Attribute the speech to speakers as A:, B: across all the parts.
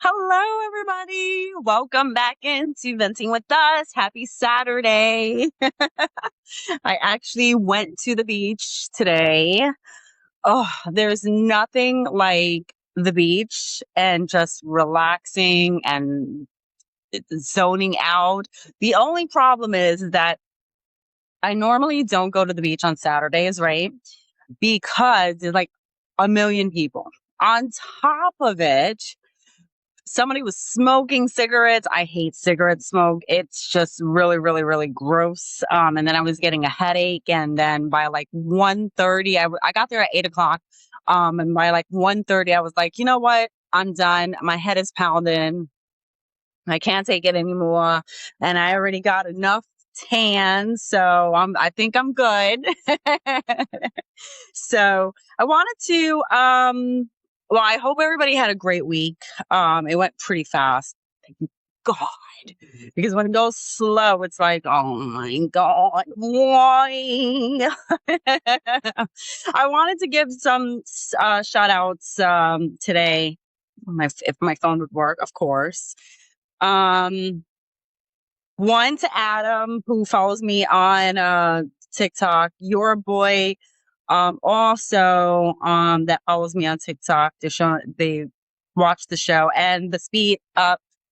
A: Hello, everybody. Welcome back into Venting with Us. Happy Saturday. I actually went to the beach today. Oh, there's nothing like the beach and just relaxing and zoning out. The only problem is that I normally don't go to the beach on Saturdays, right? Because there's like a million people. On top of it, somebody was smoking cigarettes. I hate cigarette smoke. It's just really, really, really gross. And then I was getting a headache. And then by like 1:30, I got there at 8 o'clock. And by like 1:30, I was like, you know what? I'm done. My head is pounding. I can't take it anymore. And I already got enough tan. So I think I'm good. So I wanted to, well, I hope everybody had a great week. It went pretty fast. Thank God. Because when it goes slow, it's like, oh my God, why? I wanted to give some shout outs today. If my phone would work, of course. One to Adam, who follows me on TikTok. Your boy also that follows me on TikTok. They watch the show, and and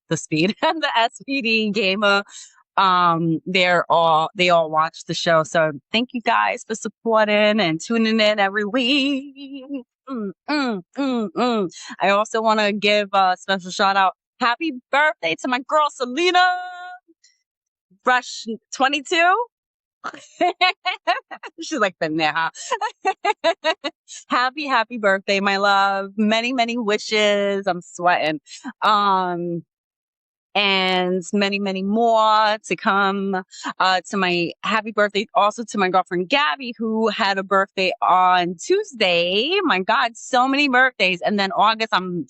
A: the SPD gamer. They all watch the show. So thank you guys for supporting and tuning in every week. I also want to give a special shout out. Happy birthday to my girl Selena. Rush 22. She's like, pendeja. Happy birthday, my love. Many, many wishes. I'm sweating. And many, many more to come. To my happy birthday also to my girlfriend Gabby, who had a birthday on Tuesday. My God, so many birthdays. And then August, I'm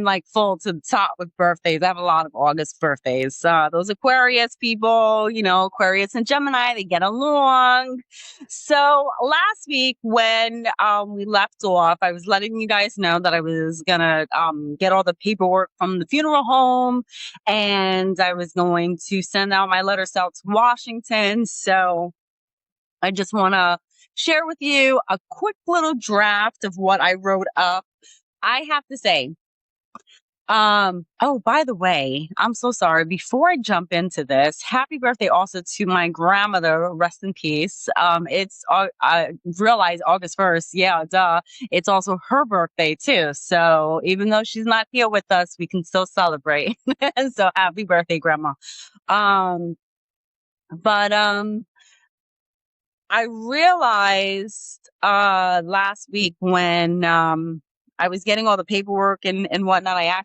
A: like full to the top with birthdays. I have a lot of August birthdays. Those Aquarius people, Aquarius and Gemini, they get along. So last week when we left off, I was letting you guys know that I was gonna get all the paperwork from the funeral home, and I was going to send out my letters out to Washington. So I just want to share with you a quick little draft of what I wrote up. I have to say, oh, by the way, I'm so sorry. Before I jump into this, happy birthday also to my grandmother. Rest in peace. I realized August 1st. Yeah, duh. It's also her birthday too. So even though she's not here with us, we can still celebrate. So happy birthday, grandma. But I realized last week when I was getting all the paperwork and whatnot. I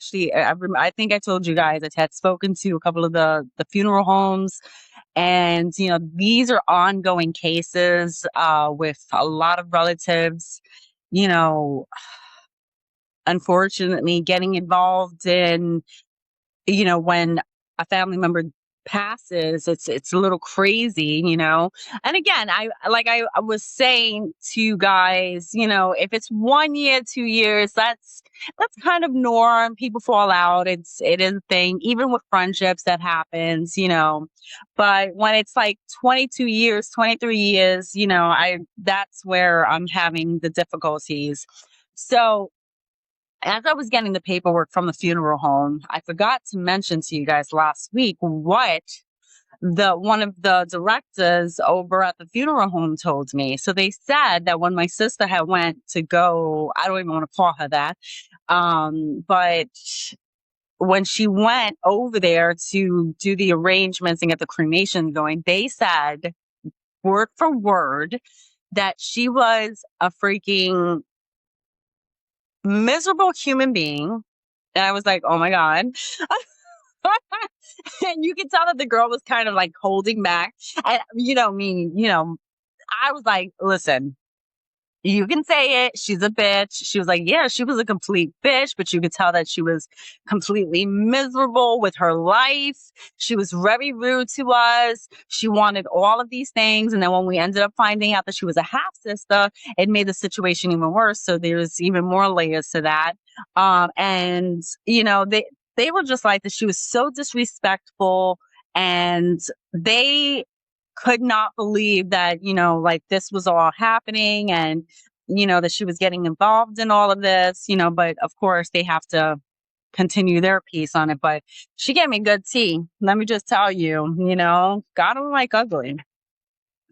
A: think I told you guys I had spoken to a couple of the funeral homes, and these are ongoing cases with a lot of relatives. Unfortunately, getting involved in when a family member passes, it's a little crazy. And again, I was saying to you guys, if it's 1 year, 2 years, that's kind of norm. People fall out. It is a thing. Even with friendships, that happens. But when it's like 22 years, 23 years, that's where I'm having the difficulties. So as I was getting the paperwork from the funeral home, I forgot to mention to you guys last week what one of the directors over at the funeral home told me. So they said that when my sister had went to go, I don't even want to call her that, but when she went over there to do the arrangements and get the cremation going, they said word for word that she was a freaking miserable human being. And I was like, oh my God. And you could tell that the girl was kind of like holding back. And I was like, listen, you can say it. She's a bitch. She was like, yeah, she was a complete bitch, but you could tell that she was completely miserable with her life. She was very rude to us. She wanted all of these things. And then when we ended up finding out that she was a half sister, it made the situation even worse. So there's even more layers to that. And they were just like that she was so disrespectful, and they could not believe that, like this was all happening, and, that she was getting involved in all of this, but of course they have to continue their piece on it. But she gave me good tea. Let me just tell you, God don't like ugly.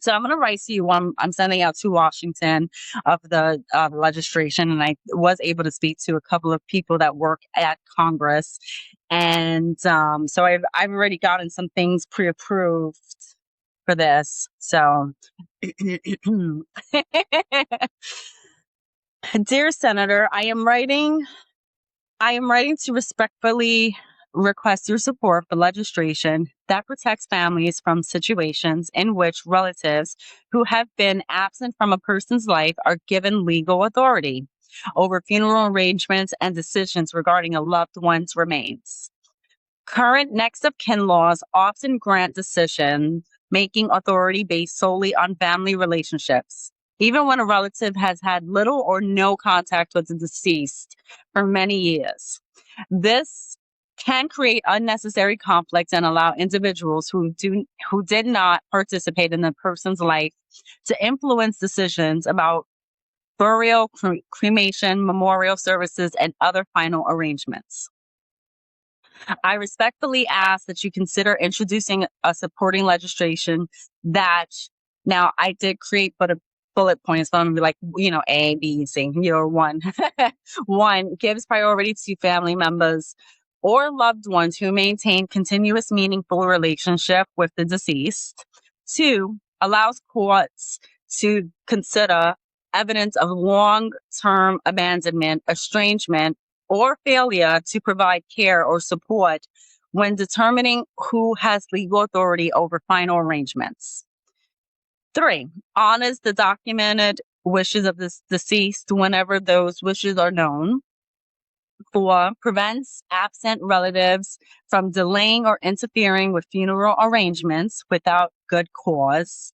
A: So I'm going to write to you. I'm sending out to Washington of the legislation, and I was able to speak to a couple of people that work at Congress, and so I've already gotten some things pre-approved for this. So, dear Senator, I am writing to respectfully request your support for legislation that protects families from situations in which relatives who have been absent from a person's life are given legal authority over funeral arrangements and decisions regarding a loved one's remains. Current next of kin laws often grant decision making authority based solely on family relationships, even when a relative has had little or no contact with the deceased for many years. This can create unnecessary conflict and allow individuals who did not participate in the person's life to influence decisions about burial, cremation, memorial services, and other final arrangements. I respectfully ask that you consider introducing a supporting legislation that, now I did create bullet points, so I'm gonna be like, A, B, C, one. One, gives priority to family members or loved ones who maintain continuous meaningful relationship with the deceased. Two, allows courts to consider evidence of long-term abandonment, estrangement, or failure to provide care or support when determining who has legal authority over final arrangements. Three, honors the documented wishes of the deceased whenever those wishes are known. Four, prevents absent relatives from delaying or interfering with funeral arrangements without good cause.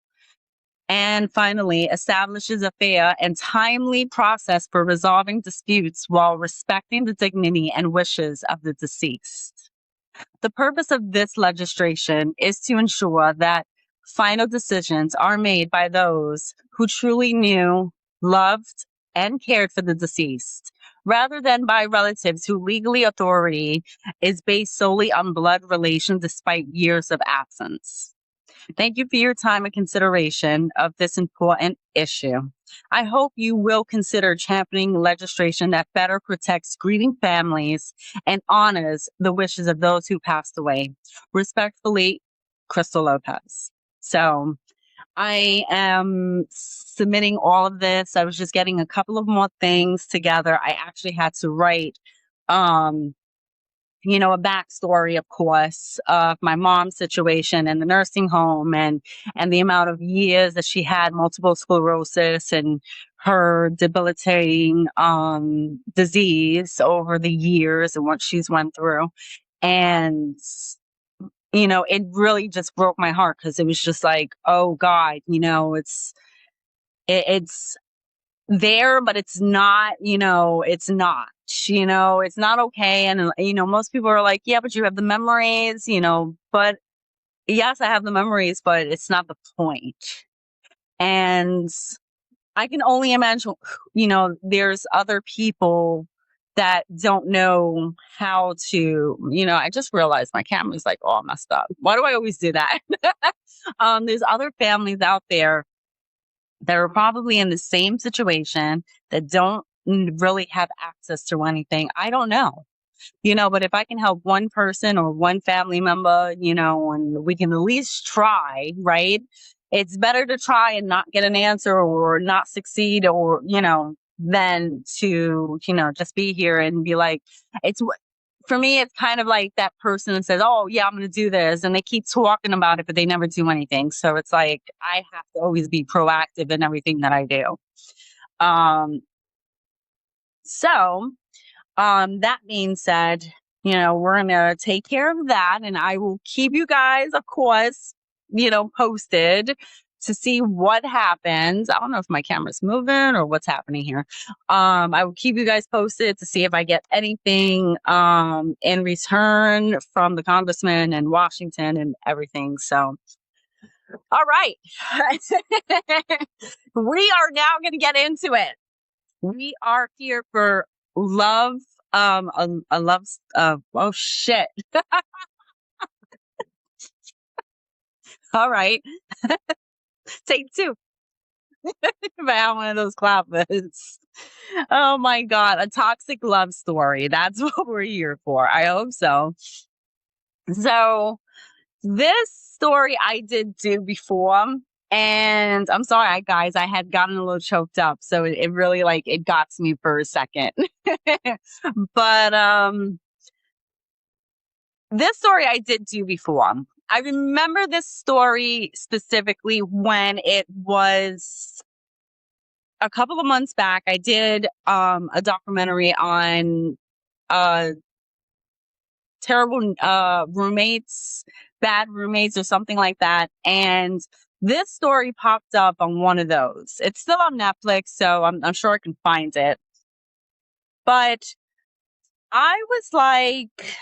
A: And finally, establishes a fair and timely process for resolving disputes while respecting the dignity and wishes of the deceased. The purpose of this legislation is to ensure that final decisions are made by those who truly knew, loved, and cared for the deceased, rather than by relatives whose legal authority is based solely on blood relation despite years of absence. Thank you for your time and consideration of this important issue. I hope you will consider championing legislation that better protects grieving families and honors the wishes of those who passed away. Respectfully, Crystal Lopez. So I am submitting all of this. I was just getting a couple of more things together. I actually had to write a backstory, of course, of my mom's situation in the nursing home, and the amount of years that she had multiple sclerosis and her debilitating disease over the years and what she's went through. And, it really just broke my heart, because it was just like, oh God, it's there, but it's not, it's not, it's not okay. And, most people are like, yeah, but you have the memories, but yes, I have the memories, but it's not the point. And I can only imagine, there's other people that don't know how to, I just realized my camera's like all messed up. Why do I always do that? There's other families out there that are probably in the same situation that don't really have access to anything. I don't know, but if I can help one person or one family member, and we can at least try, right? It's better to try and not get an answer or not succeed, or, than to, just be here and be like, for me, it's kind of like that person that says, oh, yeah, I'm going to do this. And they keep talking about it, but they never do anything. So it's like, I have to always be proactive in everything that I do. That being said, we're going to take care of that. And I will keep you guys, of course, posted to see what happens. I don't know if my camera's moving or what's happening here. I will keep you guys posted to see if I get anything in return from the congressman in Washington and everything. So, all right. We are now going to get into it. We are here for love. A love. Oh shit. All right. Take two. If I have one of those clappers. Oh my God. A toxic love story. That's what we're here for. I hope so. So this story I did do before. And I'm sorry, guys, I had gotten a little choked up. So it really it got to me for a second. But this story I did do before. I remember this story specifically when it was a couple of months back. I did a documentary on terrible roommates, bad roommates, or something like that. And this story popped up on one of those. It's still on Netflix, so I'm sure I can find it. But I was like,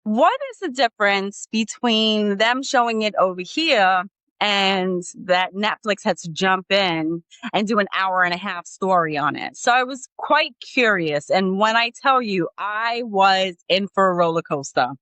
A: what is the difference between them showing it over here and that Netflix had to jump in and do an hour and a half story on it? So I was quite curious. And when I tell you, I was in for a roller coaster.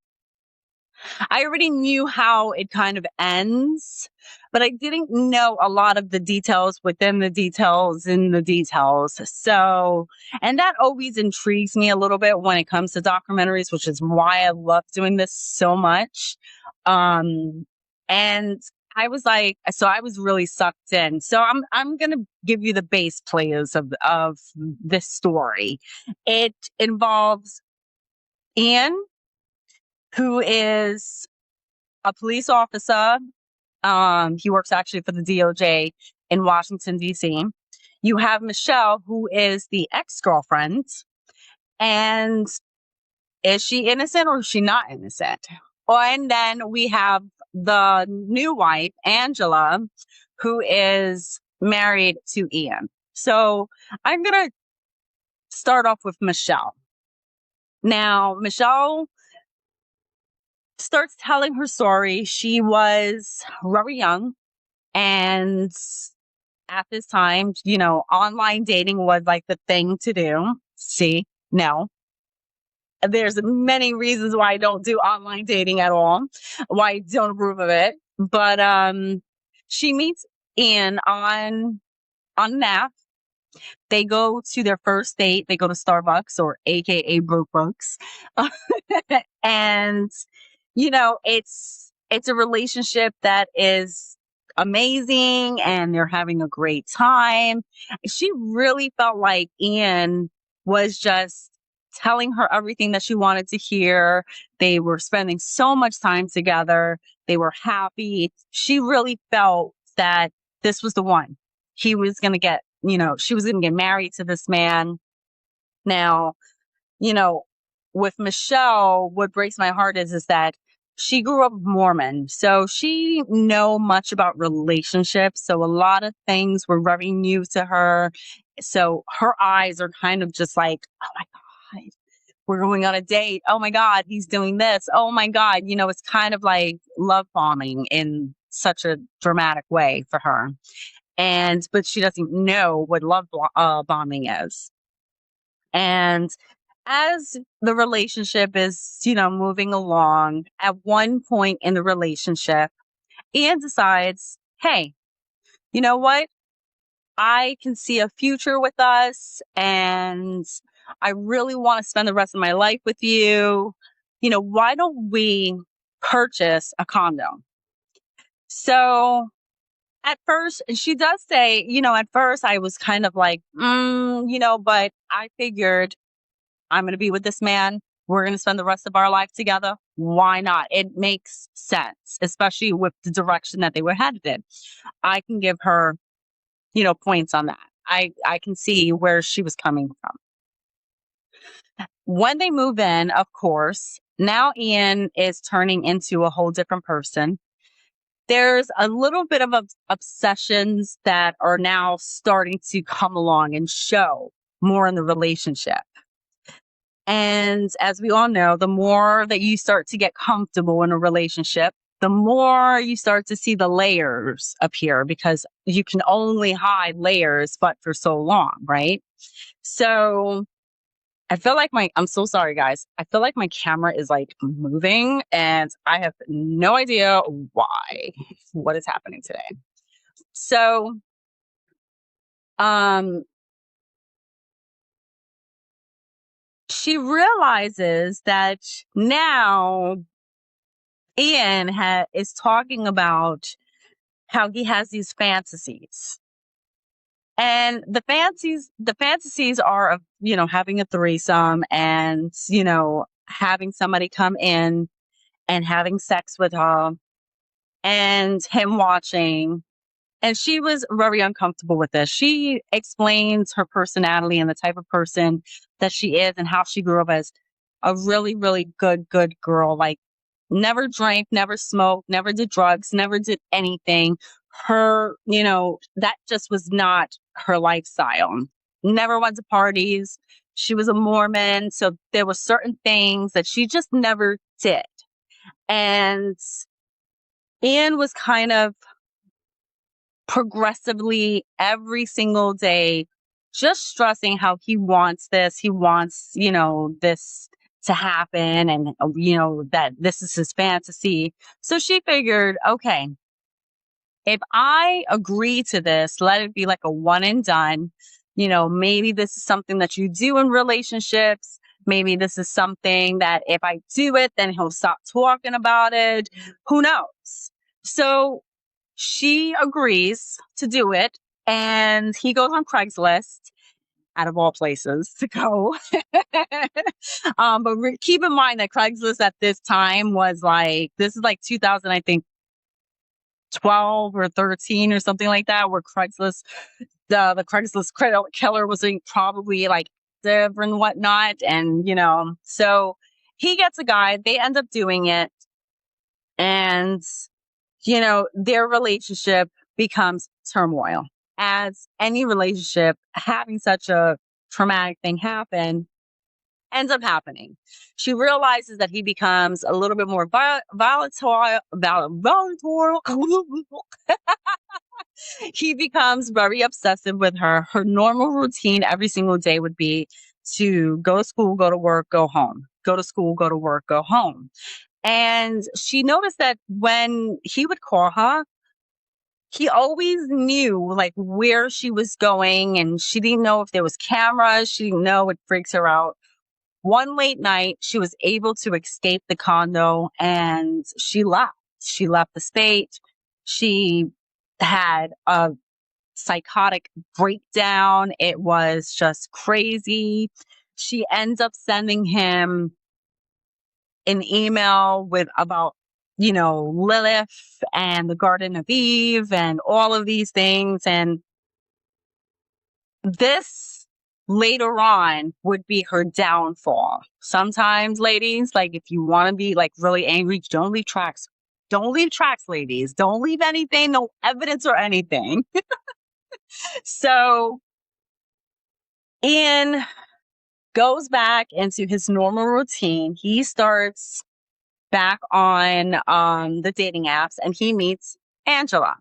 A: I already knew how it kind of ends, but I didn't know a lot of the details within the details in the details. So, and that always intrigues me a little bit when it comes to documentaries, which is why I love doing this so much. And I was like, so I was really sucked in. So I'm gonna give you the base players of this story. It involves Ian, who is a police officer. He works actually for the DOJ in Washington, D.C. You have Michelle, who is the ex-girlfriend. And is she innocent or is she not innocent? And then we have the new wife, Angela, who is married to Ian. So I'm going to start off with Michelle. Now, Michelle starts telling her story. She was very young, and at this time, online dating was like the thing to do. See, no, there's many reasons why I don't do online dating at all, why I don't approve of it. But she meets Ian on an app. They go to their first date. They go to Starbucks, or AKA Broke Bucks. And it's a relationship that is amazing, and they're having a great time. She really felt like Ian was just telling her everything that she wanted to hear. They were spending so much time together. They were happy. She really felt that this was the one. He was going to get, she was going to get married to this man. Now, with Michelle, what breaks my heart is that she grew up Mormon. So she didn't know much about relationships. So a lot of things were very new to her. So her eyes are kind of just like, oh my God, we're going on a date. Oh my God, he's doing this. Oh my God. It's kind of like love bombing in such a dramatic way for her. But she doesn't know what love bombing is. And as the relationship is, moving along, at one point in the relationship, Ian decides, hey, you know what? I can see a future with us, and I really want to spend the rest of my life with you. Why don't we purchase a condo? So at first, she does say, at first I was kind of like, but I figured I'm going to be with this man. We're going to spend the rest of our life together. Why not? It makes sense, especially with the direction that they were headed in. I can give her, points on that. I can see where she was coming from. When they move in, of course, now Ian is turning into a whole different person. there's a little bit of obsessions that are now starting to come along and show more in the relationship. And as we all know, the more that you start to get comfortable in a relationship, the more you start to see the layers appear, because you can only hide layers but for so long, right? So I feel like I'm so sorry, guys. I feel like my camera is like moving and I have no idea why, what is happening today. So, um, she realizes that now Ian is talking about how he has these fantasies. And the fantasies are of, having a threesome and, having somebody come in and having sex with her and him watching. And she was very uncomfortable with this. She explains her personality and the type of person that she is and how she grew up as a really, really good girl. Like, never drank, never smoked, never did drugs, never did anything. Her, that just was not her lifestyle. Never went to parties. She was a Mormon. So there were certain things that she just never did. And Ian was kind of progressively every single day just stressing how he wants this. He wants, this to happen and, that this is his fantasy. So she figured, okay, if I agree to this, let it be like a one and done. Maybe this is something that you do in relationships. Maybe this is something that if I do it, then he'll stop talking about it. Who knows? So she agrees to do it, and he goes on Craigslist, out of all places to go. But keep in mind that Craigslist at this time was like, this is like 2000, I think 12 or 13 or something like that, where Craigslist, the Craigslist credit killer was probably like active and whatnot. And, so he gets a guy, they end up doing it. And, their relationship becomes turmoil. As any relationship having such a traumatic thing happen ends up happening. She realizes that he becomes a little bit more volatile. He becomes very obsessive with her. Her normal routine every single day would be to go to school, go to work, go home. Go to school, go to work, go home. And she noticed that when he would call her, he always knew like where she was going, and she didn't know if there was cameras. She didn't know. It freaks her out. One late night, she was able to escape the condo and she left. She left the state. She had a psychotic breakdown. It was just crazy. She ends up sending him an email with about, Lilith and the Garden of Eve and all of these things. And this later on would be her downfall. Sometimes, ladies, like if you want to be like really angry, don't leave tracks. Don't leave tracks, ladies. Don't leave anything, no evidence or anything. So Ian goes back into his normal routine. He starts back on the dating apps and he meets Angela.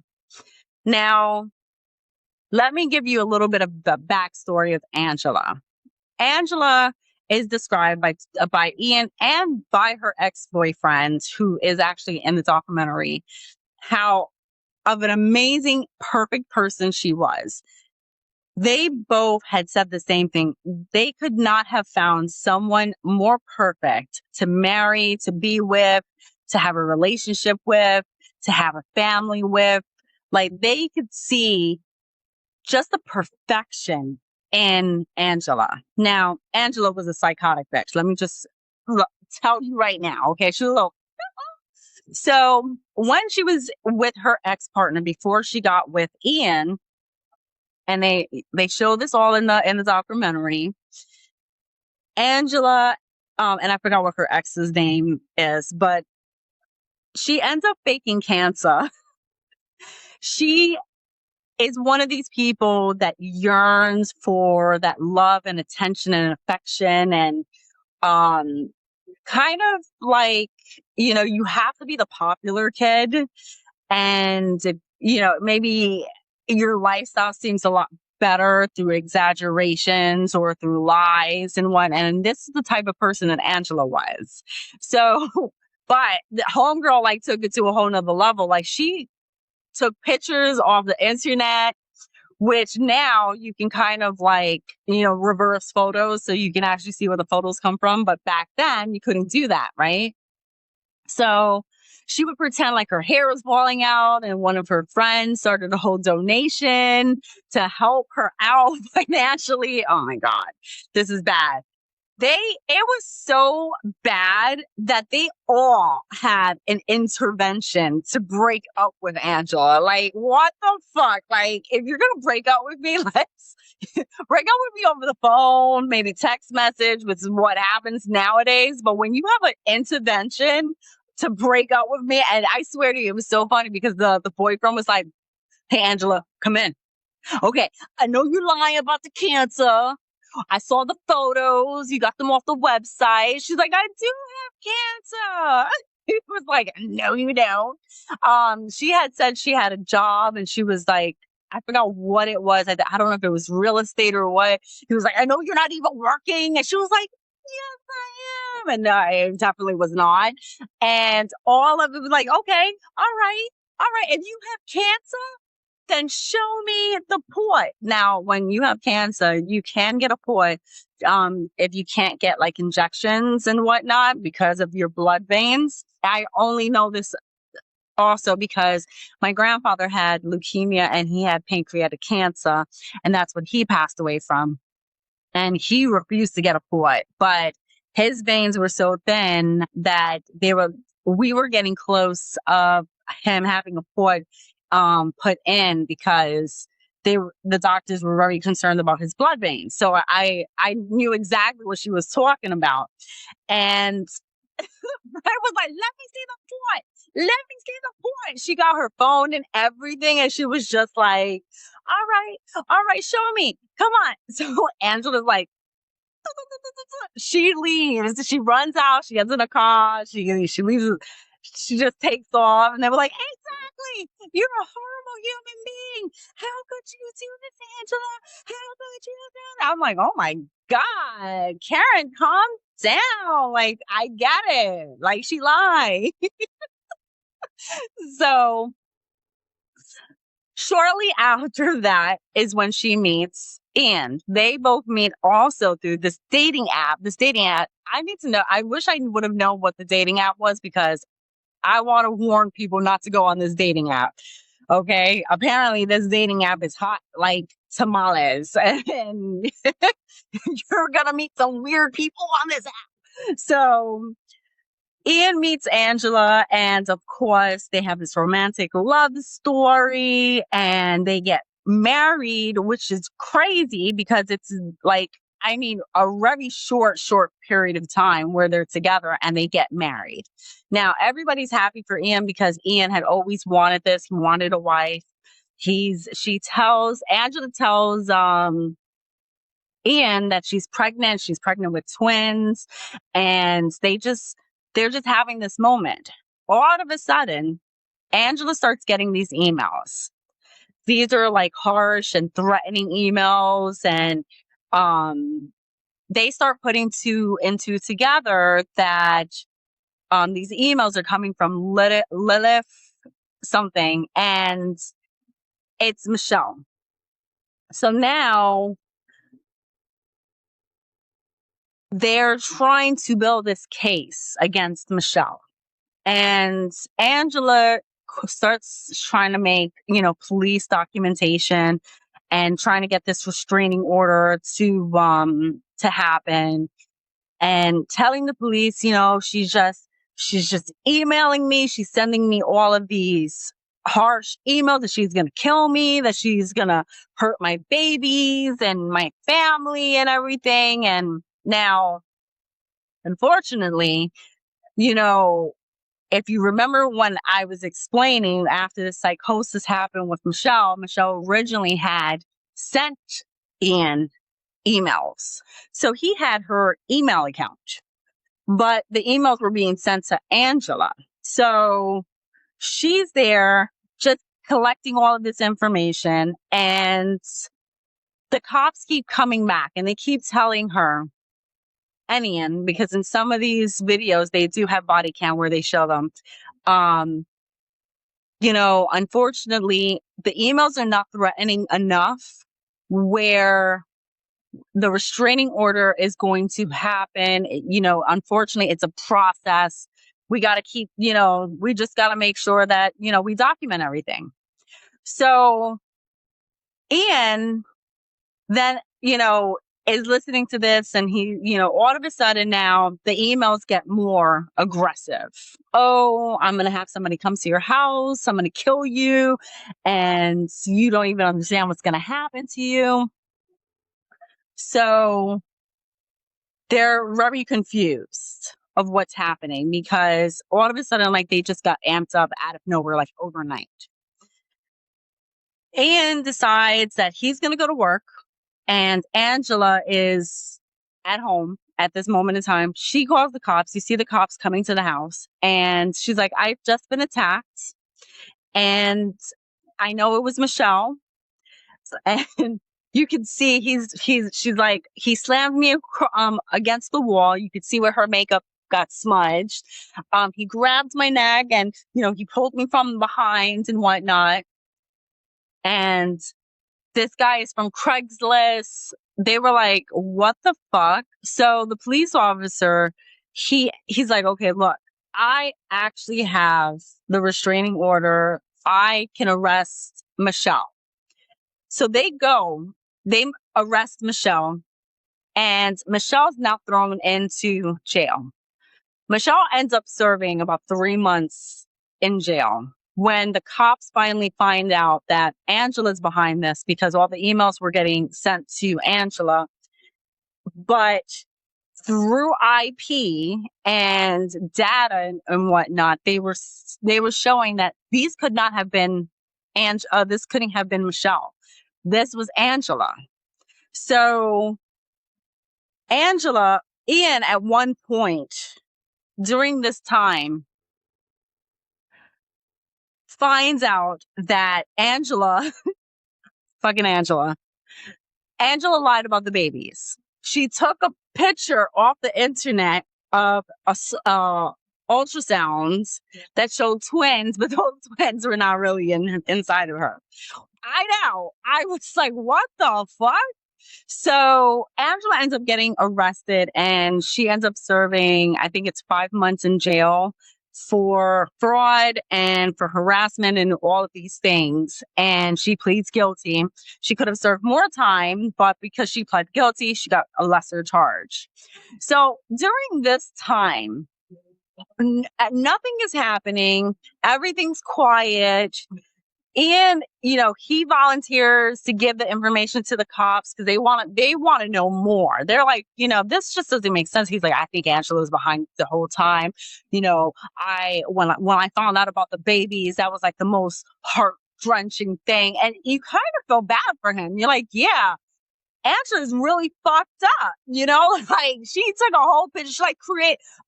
A: Now, let me give you a little bit of the backstory of Angela. Angela is described by Ian and by her ex-boyfriend, who is actually in the documentary, how of an amazing, perfect person she was. They both had said the same thing. They could not have found someone more perfect to marry, to be with, to have a relationship with, to have a family with. Like, they could see just the perfection in Angela. Now, Angela was a psychotic bitch. Let me just tell you right now. Okay. She's a little. So when she was with her ex-partner before she got with Ian, and they show this all in the documentary, Angela, and I forgot what her ex's name is, but she ends up faking cancer She is one of these people that yearns for that love and attention and affection, and um kind of like, you have to be the popular kid, and maybe your lifestyle seems a lot better through exaggerations or through lies and what. And this is the type of person that Angela was. So, but the homegirl like took it to a whole nother level. Like, she took pictures off the internet, which now you can kind of like, reverse photos so you can actually see where the photos come from. But back then you couldn't do that, right? So she would pretend like her hair was falling out, and one of her friends started a whole donation to help her out financially. Oh my God, this is bad. It was so bad that they all had an intervention to break up with Angela. Like, what the fuck? Like, if you're gonna break up with me, let's break up with me over the phone, maybe text message, which is what happens nowadays. But when you have an intervention to break up with me, and I swear to you, it was so funny because the boyfriend was like, "Hey, Angela, come in. Okay, I know you're lying about the cancer. I saw the photos. You got them off the website." She's like, "I do have cancer." He was like, "No, you don't." She had said she had a job, and she was like, I forgot what it was. I don't know if it was real estate or what. He was like, "I know you're not even working." And she was like, "Yes, I am." And I definitely was not. And all of it was like, "Okay, all right. If you have cancer, then show me the port." Now, when you have cancer, you can get a port if you can't get like injections and whatnot because of your blood veins. I only know this also because my grandfather had leukemia and he had pancreatic cancer, and that's what he passed away from. And he refused to get a port, but his veins were so thin that we were getting close of him having a port put in because the doctors were very concerned about his blood veins. So I knew exactly what she was talking about. And I was like, "Let me see the port. Let me see the port." She got her phone and everything, and she was just like, all right, show me. Come on." So Angela's like, she leaves. She runs out. She gets in a car. She leaves. She just takes off, and they were like, "Exactly, you're a horrible human being. How could you do this, Angela? How could you do that?" I'm like, "Oh my God, Karen, calm down. Like, I get it. Like, she lied." So shortly after that is when she meets Ian. They both meet also through this dating app. This dating app, I need to know. I wish I would have known what the dating app was because I want to warn people not to go on this dating app. Okay. Apparently, this dating app is hot like tamales, and you're going to meet some weird people on this app. So Ian meets Angela, and of course, they have this romantic love story, and they get married, which is crazy because it's like, I mean, a very short period of time where they're together and they get married. Now, everybody's happy for Ian because Ian had always wanted this. He wanted a wife. Angela tells Ian that she's pregnant. She's pregnant with twins, and they're just having this moment. All of a sudden, Angela starts getting these emails. These are like harsh and threatening emails, and um, they start putting two and two together that these emails are coming from Lilith something, and it's Michelle. So now they're trying to build this case against Michelle. And Angela starts trying to make, police documentation and trying to get this restraining order to happen, and telling the police, she's just emailing me. She's sending me all of these harsh emails that she's going to kill me, that she's going to hurt my babies and my family and everything. And now, unfortunately, you know, if you remember when I was explaining after the psychosis happened with Michelle originally had sent Ian emails. So he had her email account, but the emails were being sent to Angela. So she's there just collecting all of this information, and the cops keep coming back and they keep telling her, and Ian, because in some of these videos they do have body cam where they show them, unfortunately the emails are not threatening enough where the restraining order is going to happen. Unfortunately it's a process. We got to keep, we just got to make sure that, we document everything. So Ian then, is listening to this, and he, all of a sudden now the emails get more aggressive. Oh, I'm going to have somebody come to your house. I'm going to kill you. And you don't even understand what's going to happen to you. So they're very confused of what's happening, because all of a sudden, like, they just got amped up out of nowhere, like overnight. Ian decides that he's going to go to work, and Angela is at home at this moment in time. She calls the cops. You see the cops coming to the house, and she's like, I've just been attacked, and I know it was Michelle. And you can see she's like, he slammed me against the wall. You could see where her makeup got smudged. He grabbed my neck, and he pulled me from behind and whatnot. And this guy is from Craigslist. They were like, what the fuck? So the police officer, he's like, okay, look, I actually have the restraining order. I can arrest Michelle. So they arrest Michelle, and Michelle's now thrown into jail. Michelle ends up serving about 3 months in jail when the cops finally find out that Angela's behind this, because all the emails were getting sent to Angela. But through IP and data and whatnot, they were showing that these could not have been, this couldn't have been Michelle. This was Angela. So Ian, at one point during this time, finds out that Angela lied about the babies. She took a picture off the internet of ultrasounds that showed twins, but those twins were not really inside of her. I know. I was like, what the fuck? So Angela ends up getting arrested, and she ends up serving, I think it's 5 months in jail for fraud and for harassment and all of these things. And she pleads guilty. She could have served more time, but because she pled guilty, she got a lesser charge. So during this time, nothing is happening. Everything's quiet. And, he volunteers to give the information to the cops because they want to know more. They're like, this just doesn't make sense. He's like, I think Angela was behind the whole time. When I found out about the babies, that was like the most heart-wrenching thing. And you kind of feel bad for him. You're like, yeah, Angela's really fucked up, like she took a whole picture,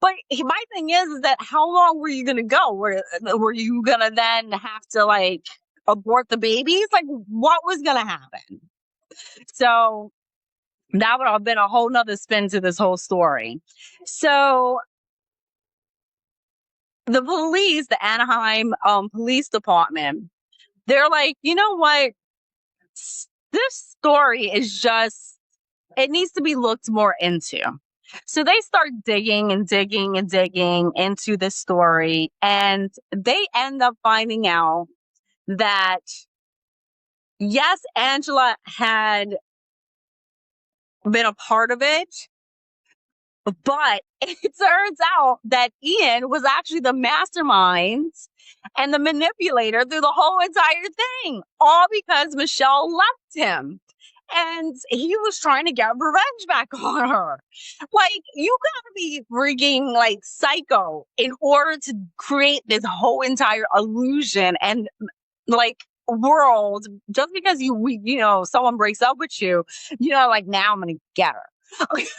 A: but my thing is that how long were you going to go? Were you going to then have to abort the babies? Like, what was going to happen? So that would have been a whole nother spin to this whole story. So the police, the Anaheim Police Department, they're like, you know what? This story is it needs to be looked more into. So they start digging into this story, and they end up finding out that, yes, Angela had been a part of it, but it turns out that Ian was actually the mastermind and the manipulator through the whole entire thing, all because Michelle left him. And he was trying to get revenge back on her. Like, you gotta be freaking like psycho in order to create this whole entire illusion and like world just because someone breaks up with you, like now I'm gonna get her. It's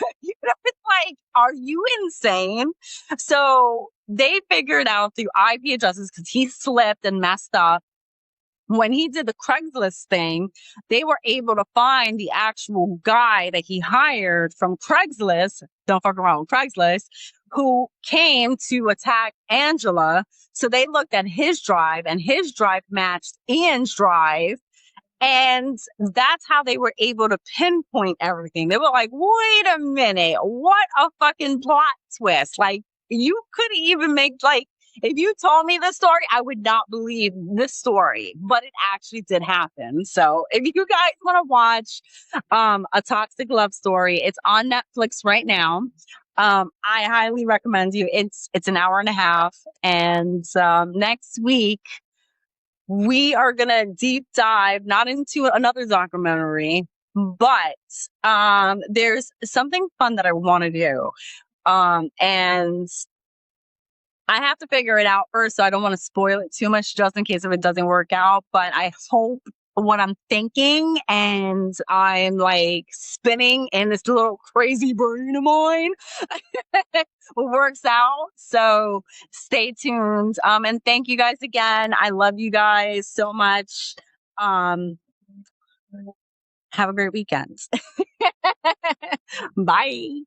A: like, are you insane? So they figured out through IP addresses because he slipped and messed up. When he did the Craigslist thing, they were able to find the actual guy that he hired from Craigslist. Don't fuck around with Craigslist, who came to attack Angela. So they looked at his drive, and his drive matched Ian's drive. And that's how they were able to pinpoint everything. They were like, wait a minute, what a fucking plot twist. Like, you could even make, like, if you told me this story, I would not believe this story, but it actually did happen. So if you guys want to watch A Toxic Love Story, it's on Netflix right now. I highly recommend you. It's an hour and a half. And next week, we are going to deep dive not into another documentary, but there's something fun that I want to do. And I have to figure it out first, so I don't want to spoil it too much just in case if it doesn't work out. But I hope what I'm thinking and I'm like spinning in this little crazy brain of mine works out. So stay tuned. And thank you guys again. I love you guys so much. Have a great weekend. Bye.